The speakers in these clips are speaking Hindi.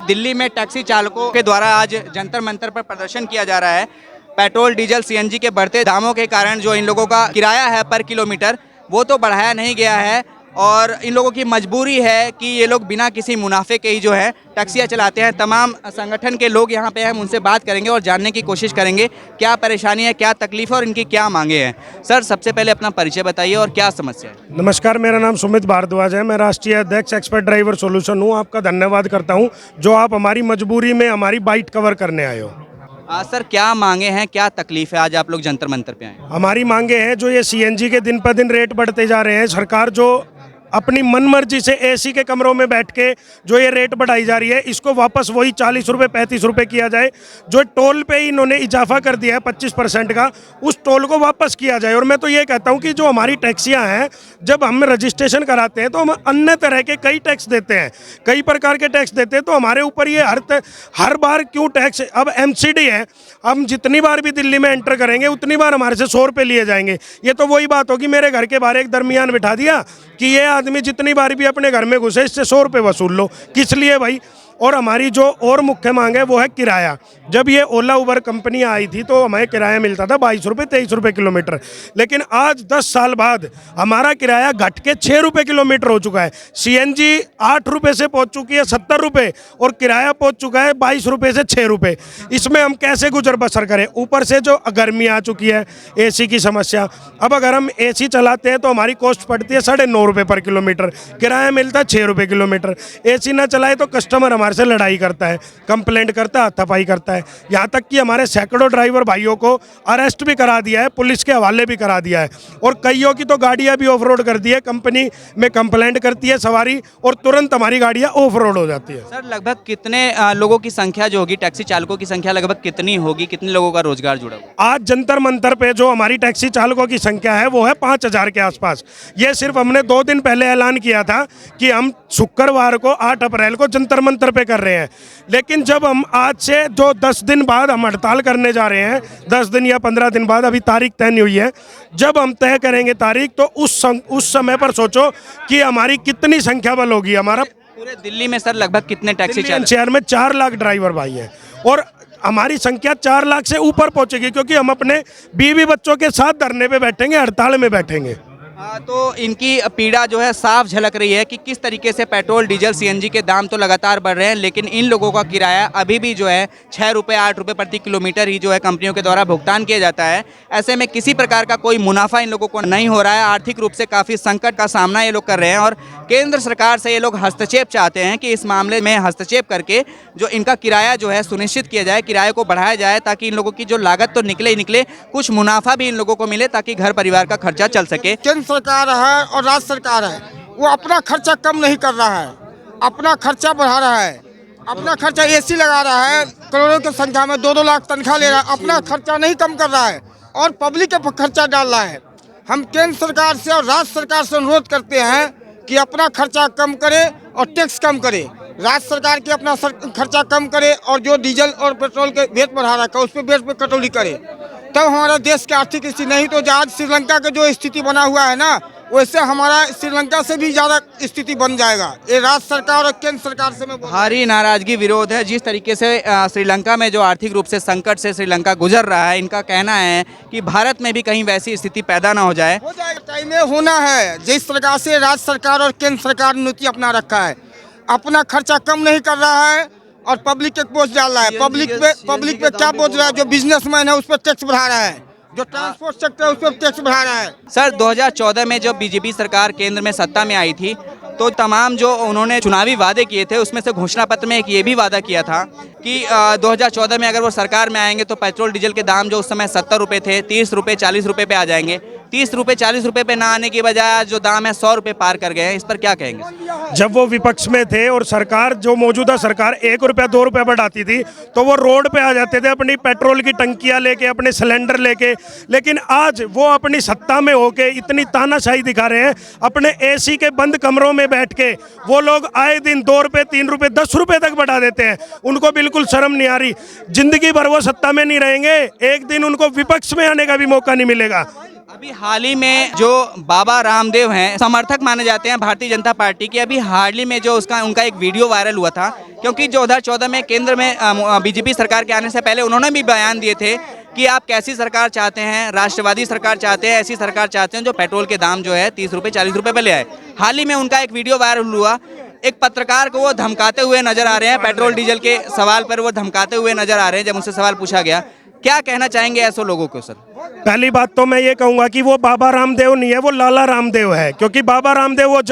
दिल्ली में टैक्सी चालकों के द्वारा आज जंतर मंतर पर प्रदर्शन किया जा रहा है। पेट्रोल, डीजल, सीएनजी के बढ़ते दामों के कारण जो इन लोगों का किराया है पर किलोमीटर, वो तो बढ़ाया नहीं गया है और इन लोगों की मजबूरी है कि ये लोग बिना किसी मुनाफे के ही जो है टैक्सियाँ चलाते हैं। तमाम संगठन के लोग यहाँ पे हैं, हम उनसे बात करेंगे और जानने की कोशिश करेंगे क्या परेशानी है, क्या तकलीफ है और इनकी क्या मांगे हैं। सर, सबसे पहले अपना परिचय बताइए और क्या समस्या है। नमस्कार, मेरा नाम सुमित भारद्वाज है। मैं राष्ट्रीय अध्यक्ष एक्सपर्ट ड्राइवर सॉल्यूशन हूँ। आपका धन्यवाद करता हूँ जो आप हमारी मजबूरी में हमारी बाइट कवर करने आए हो। सर, क्या मांगे हैं, क्या तकलीफ है, आज आप लोग जंतर मंतर पे आए हैं। हमारी मांगे हैं जो ये सीएनजी के दिन पर दिन रेट बढ़ते जा रहे हैं, सरकार जो अपनी मनमर्जी से एसी के कमरों में बैठ के जो ये रेट बढ़ाई जा रही है, इसको वापस वही 40 रुपये 35 रुपये किया जाए। जो टोल पे इन्होंने इजाफा कर दिया है 25% का, उस टोल को वापस किया जाए। और मैं तो ये कहता हूँ कि जो हमारी टैक्सियाँ हैं, जब हम रजिस्ट्रेशन कराते हैं तो हम अन्य तरह के कई टैक्स देते हैं, कई प्रकार के टैक्स देते हैं, तो हमारे ऊपर ये हर बार क्यों टैक्स। अब एमसीडी है, हम जितनी बार भी दिल्ली में एंटर करेंगे उतनी बार हमारे से 100 रुपये लिए जाएंगे। ये तो वही बात होगी, मेरे घर के बाहर एक दरमियान बिठा दिया कि ये आदमी जितनी बार भी अपने घर में घुसे इससे 100 रुपये वसूल लो। किस लिए भाई। और हमारी जो और मुख्य मांग है वो है किराया। जब ये ओला उबर कंपनियां आई थी तो हमें किराया मिलता था 22 रुपये 23 रुपये किलोमीटर, लेकिन आज 10 साल बाद हमारा किराया घट के 6 रुपये किलोमीटर हो चुका है। सीएनजी 8 रुपये से पहुंच चुकी है 70 रुपये और किराया पहुंच चुका है 22 रुपये से 6 रुपये। इसमें हम कैसे गुजर बसर करें। ऊपर से जो गर्मी आ चुकी है, एसी की समस्या। अब अगर हम एसी चलाते हैं तो हमारी कॉस्ट पड़ती है 9.5 रुपये पर किलोमीटर, किराया मिलता है 6 रुपये किलोमीटर। एसी ना चलाए तो कस्टमर हमारे से लड़ाई करता है, कंप्लेंट करता है, हाथापाई करता है। यहाँ तक कि हमारे सैकड़ों ड्राइवर भाइयों को अरेस्ट भी करा दिया है, पुलिस के हवाले भी करा दिया है। और कईयों की तो गाड़ियाँ भी ऑफ रोड कर दी है। कंपनी में कंप्लेंट करती है सवारी और तुरंत हमारी गाड़ियाँ ऑफ रोड हो जाती है। सर, लगभग कितने लोगों की संख्या जो होगी, टैक्सी चालकों की संख्या लगभग कितनी होगी, कितने लोगों का रोजगार जुड़ा हुआ। आज जंतर मंतर पे जो हमारी टैक्सी चालकों की संख्या है वो है 5000 के आसपास। ये सिर्फ हमने 2 दिन पहले ऐलान किया था कि हम शुक्रवार को 8 अप्रैल को जंतर मंतर पे कर रहे हैं, लेकिन जब हम आज से जो 10 दिन बाद हम हड़ताल करने जा रहे हैं, 10 दिन या 15 दिन बाद, अभी तारीख तय नहीं हुई है, जब हम तय करेंगे तारीख तो उस समय पर सोचो कि हमारी कितनी संख्या बल होगी। हमारा पूरे दिल्ली में सर लगभग कितने टैक्सी चालक। शहर में 4 लाख ड्राइवर भाई हैं और हमारी संख्या 4 लाख से ऊपर पहुंचेगी, क्योंकि हम अपने बीवी बच्चों के साथ धरने पे बैठेंगे, हड़ताल में बैठेंगे। तो इनकी पीड़ा जो है साफ झलक रही है कि किस तरीके से पेट्रोल, डीजल, सीएनजी के दाम तो लगातार बढ़ रहे हैं, लेकिन इन लोगों का किराया अभी भी जो है 6 रुपये 8 रुपये प्रति किलोमीटर ही जो है कंपनियों के द्वारा भुगतान किया जाता है। ऐसे में किसी प्रकार का कोई मुनाफा इन लोगों को नहीं हो रहा है। आर्थिक रूप से काफ़ी संकट का सामना ये लोग कर रहे हैं और केंद्र सरकार से ये लोग हस्तक्षेप चाहते हैं कि इस मामले में हस्तक्षेप करके जो इनका किराया जो है सुनिश्चित किया जाए, किराए को बढ़ाया जाए, ताकि इन लोगों की जो लागत तो निकले ही निकले, कुछ मुनाफा भी इन लोगों को मिले ताकि घर परिवार का खर्चा चल सके। सरकार है और राज्य सरकार है, वो अपना खर्चा कम नहीं कर रहा है, अपना खर्चा बढ़ा रहा है। अपना खर्चा एसी लगा रहा है, करोड़ों की संख्या में 2-2 लाख तनख्वाह ले रहा है, अपना खर्चा नहीं कम कर रहा है और पब्लिक पे खर्चा डाल रहा है। हम केंद्र सरकार से और राज्य सरकार से अनुरोध करते हैं कि अपना खर्चा कम करे और टैक्स कम करे। राज्य सरकार की अपना खर्चा कम करे और जो डीजल और पेट्रोल के रेट बढ़ा रखा है उस पर बेस पे कटौती करे, तब हमारा देश की आर्थिक स्थिति। नहीं तो आज श्रीलंका का जो स्थिति बना हुआ है ना, वैसे हमारा श्रीलंका से भी ज़्यादा स्थिति बन जाएगा। ये राज्य सरकार और केंद्र सरकार से में भारी नाराजगी, विरोध है। जिस तरीके से श्रीलंका में जो आर्थिक रूप से संकट से श्रीलंका गुजर रहा है, इनका कहना है कि भारत में भी कहीं वैसी स्थिति पैदा ना हो जाए। हो जाएगा, टाइम में होना है। जिस प्रकार से राज्य सरकार और केंद्र सरकार ने नीति अपना रखा है, अपना खर्चा कम नहीं कर रहा है और पब्लिक के बोझ डाल रहा है। पब्लिक पे क्या बोझ रहा है? जो बिजनेसमैन है उस पर टैक्स बढ़ा रहा है, जो ट्रांसपोर्ट सेक्टर है उस पर टैक्स बढ़ा रहा है। सर, 2014 में जब बीजेपी सरकार केंद्र में सत्ता में आई थी तो तमाम जो उन्होंने चुनावी वादे किए थे उसमें से घोषणा पत्र में एक ये भी वादा किया था कि 2014 में अगर वो सरकार में आएंगे तो पेट्रोल डीजल के दाम जो उस समय 70 रुपये थे 30 रुपये 40 रुपये पे आ जाएंगे। 30 रुपये 40 रुपये पे ना आने की बजाय जो दाम है 100 रुपये पार कर गए हैं। इस पर क्या कहेंगे? जब वो विपक्ष में थे और सरकार जो मौजूदा सरकार 1 रुपया 2 रुपया बढ़ाती थी तो वो रोड पे आ जाते थे अपनी पेट्रोल की टंकियां लेके, अपने सिलेंडर लेके। लेकिन आज वो अपनी सत्ता में होके इतनी तानाशाही दिखा रहे हैं, अपने एसी के बंद कमरों में बैठ के वो लोग आए दिन 2 रुपये 3 रुपये 10 रुपये तक बढ़ा देते हैं। उनको बिल्कुल शर्म नहीं आ रही। जिंदगी भर वो सत्ता में नहीं रहेंगे, एक दिन उनको विपक्ष में आने का भी मौका नहीं मिलेगा। अभी हाल ही में जो बाबा रामदेव हैं, समर्थक माने जाते हैं भारतीय जनता पार्टी के, अभी हाल ही में जो उनका एक वीडियो वायरल हुआ था, क्योंकि 2014 में केंद्र में बीजेपी सरकार के आने से पहले उन्होंने भी बयान दिए थे कि आप कैसी सरकार चाहते हैं, राष्ट्रवादी सरकार चाहते हैं, ऐसी सरकार चाहते हैं जो पेट्रोल के दाम जो है 30 रुपये 40 रुपये पे ले आए। हाल ही में उनका एक वीडियो वायरल हुआ, एक पत्रकार को वो धमकाते हुए नजर आ रहे हैं, पेट्रोल डीजल के सवाल पर वो धमकाते हुए नजर आ रहे हैं। जब उनसे सवाल पूछा गया, क्या कहना चाहेंगे ऐसे लोगों को सर? पहली बात तो मैं ये कहूंगा कि वो बाबा रामदेव नहीं है, वो लाला रामदेव है। क्योंकि बाबा रामदेव वो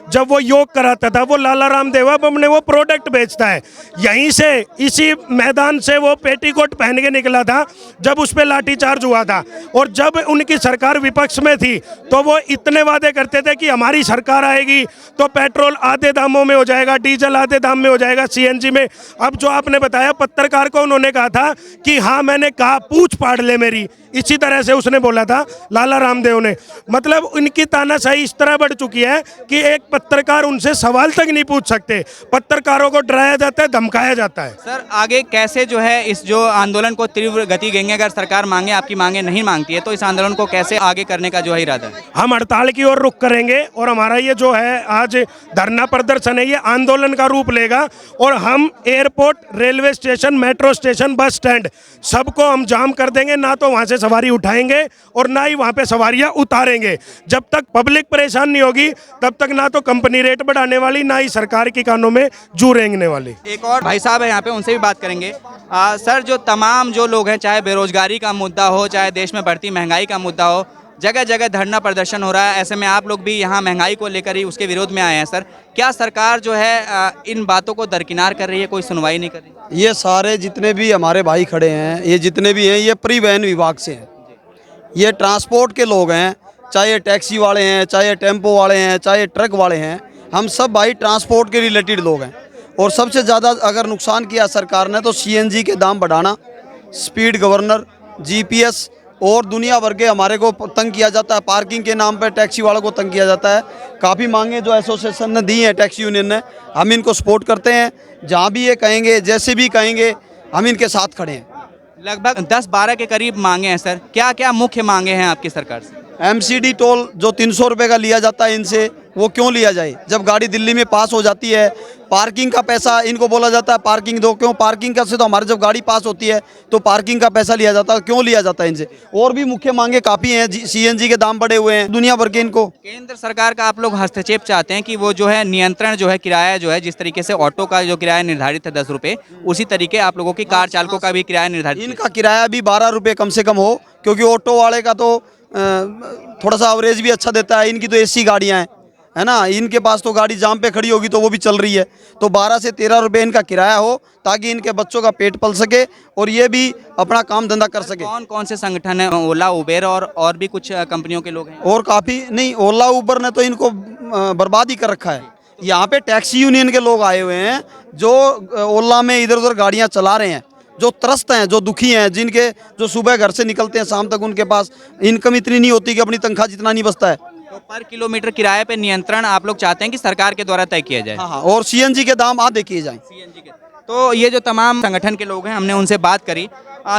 जब वो योग कराता था, वो लाला रामदेव अब अपने वो प्रोडक्ट बेचता है। यहीं से इसी मैदान से वो पेटीकोट पहन के निकला था जब उस पर लाठीचार्ज हुआ था। और जब उनकी सरकार विपक्ष में थी तो वो इतने वादे करते थे कि हमारी सरकार आएगी तो पेट्रोल आधे दामों में हो जाएगा, डीजल आधे दाम में हो जाएगा, सीएनजी में। अब जो आपने बताया, पत्रकार को उन्होंने कहा था कि हाँ मैंने कहा पूछ पाड़ ले मेरी, इसी तरह से उसने बोला था लाला रामदेव ने। मतलब उनकी तानाशाही इस तरह बढ़ चुकी है कि एक पत्रकार उनसे सवाल तक नहीं पूछ सकते। पत्रकारों को डराया जाता है, धमकाया जाता है। सर आगे कैसे जो है इस जो आंदोलन को तीव्र गति देंगे? अगर सरकार मांगे, आपकी मांगे नहीं मांगती है, तो इस आंदोलन को कैसे आगे करने का जो है इरादा है? हम हड़ताल की ओर रुख करेंगे और हमारा ये जो है आज धरना प्रदर्शन है, ये आंदोलन का रूप लेगा। और हम airport, railway station, metro station, bus stand सबको हम जाम कर देंगे। ना तो वहाँ से सवारी उठाएंगे और ना ही वहाँ पे सवारियाँ उतारेंगे। जब तक पब्लिक परेशान नहीं होगी तब तक ना तो कंपनी रेट बढ़ाने वाली, ना ही सरकार के कानों में जू रेंगने वाली। एक और भाई साहब है यहाँ पे, उनसे भी बात करेंगे। सर जो तमाम जो लोग हैं, चाहे बेरोजगारी का मुद्दा हो, चाहे देश में बढ़ती महंगाई का मुद्दा हो, जगह जगह धरना प्रदर्शन हो रहा है। ऐसे में आप लोग भी यहाँ महंगाई को लेकर ही उसके विरोध में आए हैं। सर क्या सरकार जो है इन बातों को दरकिनार कर रही है, कोई सुनवाई नहीं कर रही? ये सारे जितने भी हमारे भाई खड़े हैं, ये जितने भी हैं, ये परिवहन विभाग से हैं। ये ट्रांसपोर्ट के लोग हैं, चाहे टैक्सी वाले हैं, चाहे टेम्पो वाले हैं, चाहे ट्रक वाले हैं। हम सब भाई ट्रांसपोर्ट के रिलेटेड लोग हैं। और सबसे ज़्यादा अगर नुकसान किया सरकार ने तो सीएनजी के दाम बढ़ाना, स्पीड गवर्नर, जीपीएस और दुनिया भर के हमारे को तंग किया जाता है। पार्किंग के नाम पर टैक्सी वालों को तंग किया जाता है। काफ़ी मांगे जो एसोसिएशन ने दी हैं, टैक्सी यूनियन ने, हम इनको सपोर्ट करते हैं। जहाँ भी ये कहेंगे, जैसे भी कहेंगे, हम इनके साथ खड़े हैं। लगभग 10-12 के करीब मांगे हैं सर, क्या क्या मुख्य मांगे हैं आपकी सरकार से? एमसीडी टोल जो 300 रुपये का लिया जाता है इनसे, वो क्यों लिया जाए जब गाड़ी दिल्ली में पास हो जाती है? पार्किंग का पैसा इनको बोला जाता है पार्किंग दो, क्यों पार्किंग का से तो हमारे जब गाड़ी पास होती है तो पार्किंग का पैसा लिया जाता है, क्यों लिया जाता है इनसे? और भी मुख्य मांगे काफ़ी हैं। सीएनजी के दाम बढ़े हुए हैं दुनिया भर के। इनको केंद्र सरकार का आप लोग हस्तक्षेप चाहते हैं कि वो जो है नियंत्रण जो है, किराया जो है, जिस तरीके से ऑटो का जो किराया निर्धारित है 10 रुपये, उसी तरीके आप लोगों की कार चालकों का भी किराया निर्धारित, इनका किराया भी 12 रुपये कम से कम हो, क्योंकि ऑटो वाले का तो थोड़ा सा एवरेज भी अच्छा देता है। इनकी तो एसी गाड़ियाँ हैं, है ना, इनके पास तो गाड़ी जाम पे खड़ी होगी तो वो भी चल रही है। तो 12 से 13 रुपये इनका किराया हो, ताकि इनके बच्चों का पेट पल सके और ये भी अपना काम धंधा कर सके। कौन कौन से संगठन है? ओला, उबेर और भी कुछ कंपनियों के लोग हैं? और काफ़ी नहीं, ओला उबर ने तो इनको बर्बाद ही कर रखा है। यहाँ पे टैक्सी यूनियन के लोग आए हुए हैं जो ओला में इधर उधर गाड़ियाँ चला रहे हैं, जो त्रस्त हैं, जो दुखी हैं, जिनके जो सुबह घर से निकलते हैं शाम तक उनके पास इनकम इतनी नहीं होती कि अपनी तनख्वाह जितना नहीं बचता है। तो पर किलोमीटर किराए पे नियंत्रण आप लोग चाहते हैं कि सरकार के द्वारा तय किया जाए? हाँ, और सीएनजी के दाम आधे किए जाएं। सीएनजी के। तो ये जो तमाम संगठन के लोग हैं, हमने उनसे बात करी।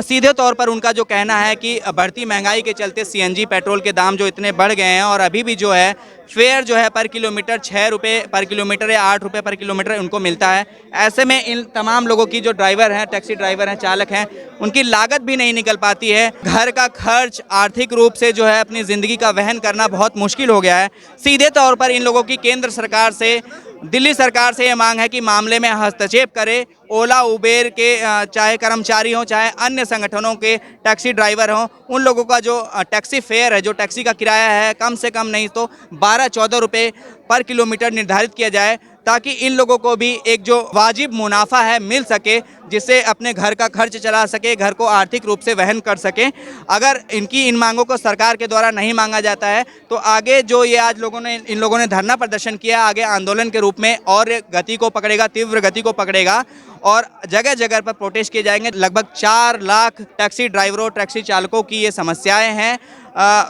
सीधे तौर पर उनका जो कहना है कि बढ़ती महंगाई के चलते सीएनजी पेट्रोल के दाम जो इतने बढ़ गए हैं और अभी भी जो है फेयर जो है पर किलोमीटर 6 रुपये पर किलोमीटर या 8 रुपये पर किलोमीटर उनको मिलता है। ऐसे में इन तमाम लोगों की जो ड्राइवर हैं, टैक्सी ड्राइवर हैं, चालक हैं, उनकी लागत भी नहीं निकल पाती है। घर का खर्च, आर्थिक रूप से जो है अपनी ज़िंदगी का वहन करना बहुत मुश्किल हो गया है। सीधे तौर पर इन लोगों की केंद्र सरकार से, दिल्ली सरकार से ये मांग है कि मामले में हस्तक्षेप करे। ओला, उबेर के चाहे कर्मचारी हों, चाहे अन्य संगठनों के टैक्सी ड्राइवर हों, उन लोगों का जो टैक्सी फेयर है, जो टैक्सी का किराया है, कम से कम नहीं तो 12-14 रुपये पर किलोमीटर निर्धारित किया जाए, ताकि इन लोगों को भी एक जो वाजिब मुनाफा है मिल सके, जिससे अपने घर का खर्च चला सके, घर को आर्थिक रूप से वहन कर सके। अगर इनकी इन मांगों को सरकार के द्वारा नहीं मांगा जाता है तो आगे जो ये आज इन लोगों ने धरना प्रदर्शन किया, आगे आंदोलन के रूप में और गति को पकड़ेगा, तीव्र गति को पकड़ेगा और जगह जगह पर प्रोटेस्ट किए जाएंगे। लगभग 4 लाख टैक्सी ड्राइवरों, टैक्सी चालकों की ये समस्याएं हैं,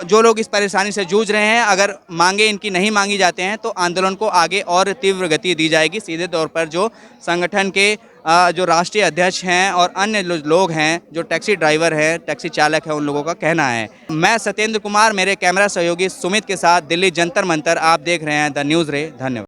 जो लोग इस परेशानी से जूझ रहे हैं। अगर मांगे इनकी नहीं मांगी जाते हैं तो आंदोलन को आगे और तीव्र गति दी जाएगी। सीधे तौर पर जो संगठन के जो राष्ट्रीय अध्यक्ष हैं और अन्य लोग हैं, जो टैक्सी ड्राइवर हैं, टैक्सी चालक हैं, उन लोगों का कहना है। मैं सत्येंद्र कुमार, मेरे कैमरा सहयोगी सुमित के साथ दिल्ली जंतर मंतर, आप देख रहे हैं द न्यूज़ रे। धन्यवाद।